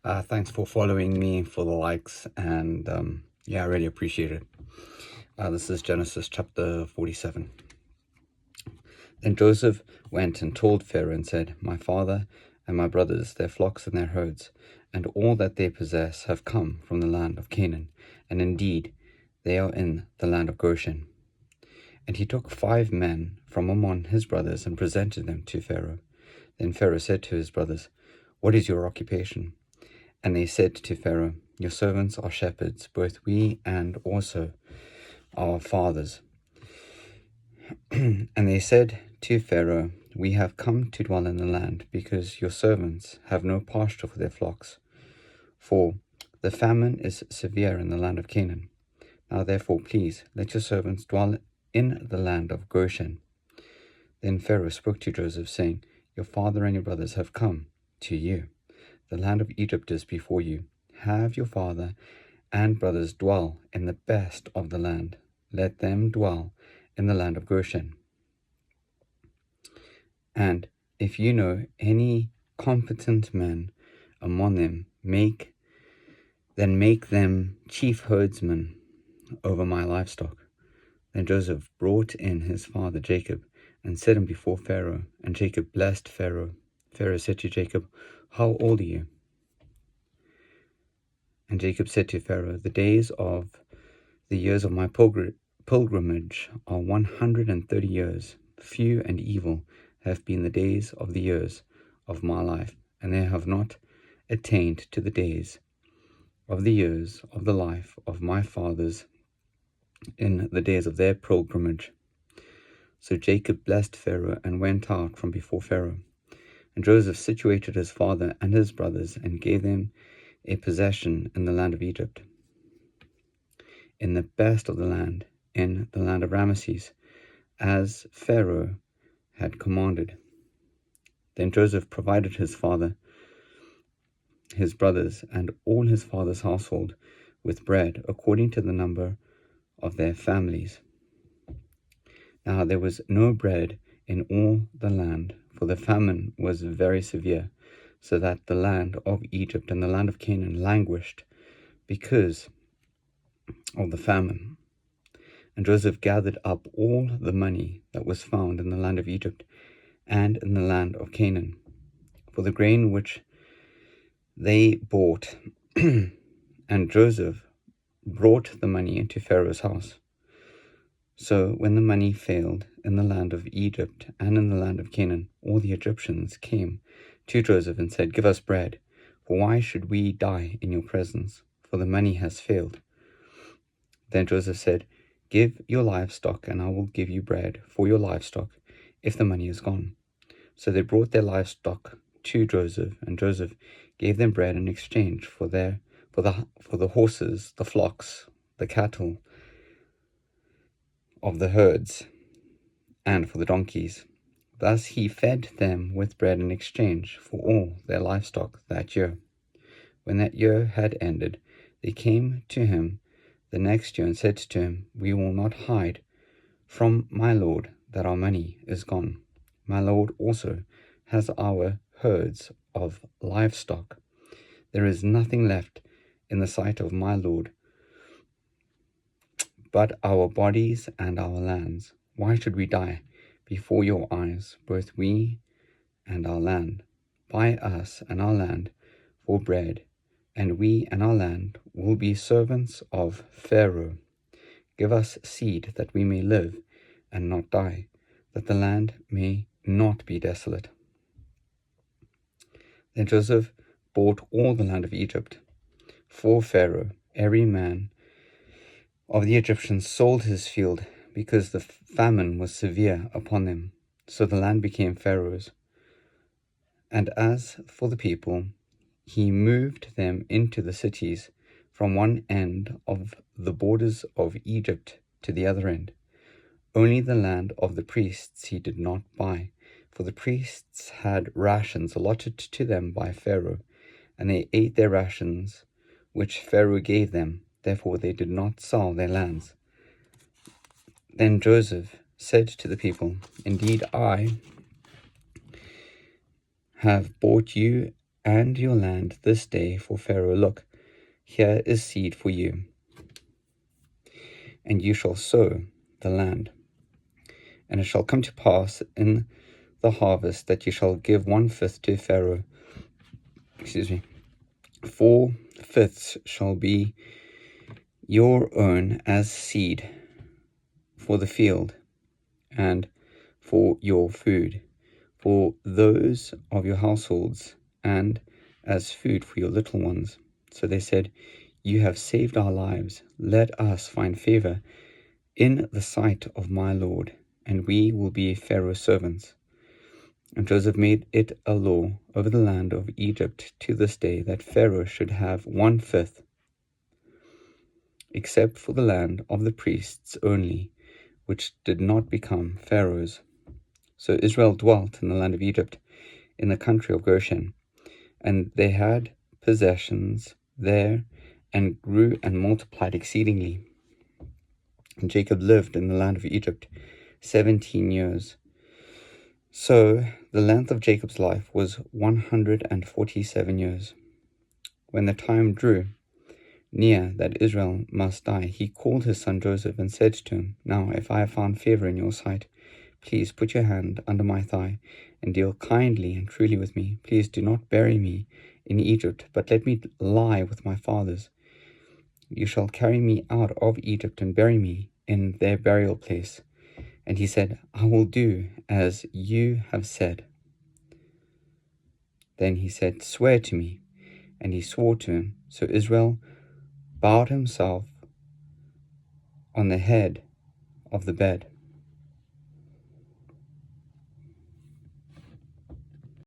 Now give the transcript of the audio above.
Thanks for following me, for the likes, and yeah, I really appreciate it. This is Genesis chapter 47. Then Joseph went and told Pharaoh and said, "My father and my brothers, their flocks and their herds, and all that they possess have come from the land of Canaan, and indeed they are in the land of Goshen." And he took 5 men from among his brothers and presented them to Pharaoh. Then Pharaoh said to his brothers, "What is your occupation?" And they said to Pharaoh, "Your servants are shepherds, both we and also our fathers." And they said to Pharaoh, "We have come to dwell in the land, because your servants have no pasture for their flocks. For the famine is severe in the land of Canaan. Now therefore, please, let your servants dwell in the land of Goshen." Then Pharaoh spoke to Joseph, saying, "Your father and your brothers have come to you. The land of Egypt is before you. Have your father and brothers dwell in the best of the land. Let them dwell in the land of Goshen. And if you know any competent men among them, make them chief herdsmen over my livestock." Then Joseph brought in his father Jacob and set him before Pharaoh, and Jacob blessed Pharaoh. Pharaoh said to Jacob, "How old are you?" And Jacob said to Pharaoh, "The days of the years of my pilgrimage are 130 years. Few and evil have been the days of the years of my life, and they have not attained to the days of the years of the life of my fathers in the days of their pilgrimage." So Jacob blessed Pharaoh and went out from before Pharaoh. And Joseph situated his father and his brothers and gave them a possession in the land of Egypt, in the best of the land, in the land of Ramesses, as Pharaoh had commanded. Then Joseph provided his father, his brothers, and all his father's household with bread according to the number of their families. Now there was no bread in all the land, for the famine was very severe, so that the land of Egypt and the land of Canaan languished because of the famine. And Joseph gathered up all the money that was found in the land of Egypt and in the land of Canaan, for the grain which they bought. And Joseph brought the money into Pharaoh's house. So when the money failed in the land of Egypt and in the land of Canaan, all the Egyptians came to Joseph and said, "Give us bread, for why should we die in your presence? For the money has failed." Then Joseph said, "Give your livestock, and I will give you bread for your livestock if the money is gone." So they brought their livestock to Joseph, and Joseph gave them bread in exchange for the horses, the flocks, the cattle of the herds, and for the donkeys. Thus he fed them with bread in exchange for all their livestock that year. When that year had ended, they came to him the next year and said to him, "We will not hide from my lord that our money is gone. My lord also has our herds of livestock. There is nothing left in the sight of my lord but our bodies and our lands. Why should we die before your eyes, both we and our land? Buy us and our land for bread, and we and our land will be servants of Pharaoh. Give us seed that we may live and not die, that the land may not be desolate." Then Joseph bought all the land of Egypt for Pharaoh. Every man of the Egyptians sold his field, because the famine was severe upon them. So the land became Pharaoh's. And as for the people, he moved them into the cities from one end of the borders of Egypt to the other end. Only the land of the priests he did not buy, for the priests had rations allotted to them by Pharaoh, and they ate their rations which Pharaoh gave them. Therefore they did not sell their lands. Then Joseph said to the people, "Indeed, I have bought you and your land this day for Pharaoh. Look, here is seed for you, and you shall sow the land. And it shall come to pass in the harvest that you shall give 1/5 to Pharaoh. 4/5 shall be your own as seed for the field and for your food, for those of your households, and as food for your little ones. So they said, You have saved our lives. Let us find favor in the sight of my Lord, and we will be Pharaoh's servants. And Joseph made it a law over the land of Egypt to this day that Pharaoh should have 1/5, except for the land of the priests only, which did not become Pharaoh's. So Israel dwelt in the land of Egypt, in the country of Goshen, and they had possessions there, and grew and multiplied exceedingly. And Jacob lived in the land of Egypt 17 years. So the length of Jacob's life was 147 years. When the time drew near that Israel must die, he called his son Joseph and said to him, Now, if I have found favor in your sight, please put your hand under my thigh and deal kindly and truly with me. Please do not bury me in Egypt, but let me lie with my fathers. You shall carry me out of Egypt and bury me in their burial place. And he said, I will do as you have said. Then he said, Swear to me. And he swore to him. So Israel bowed himself on the head of the bed.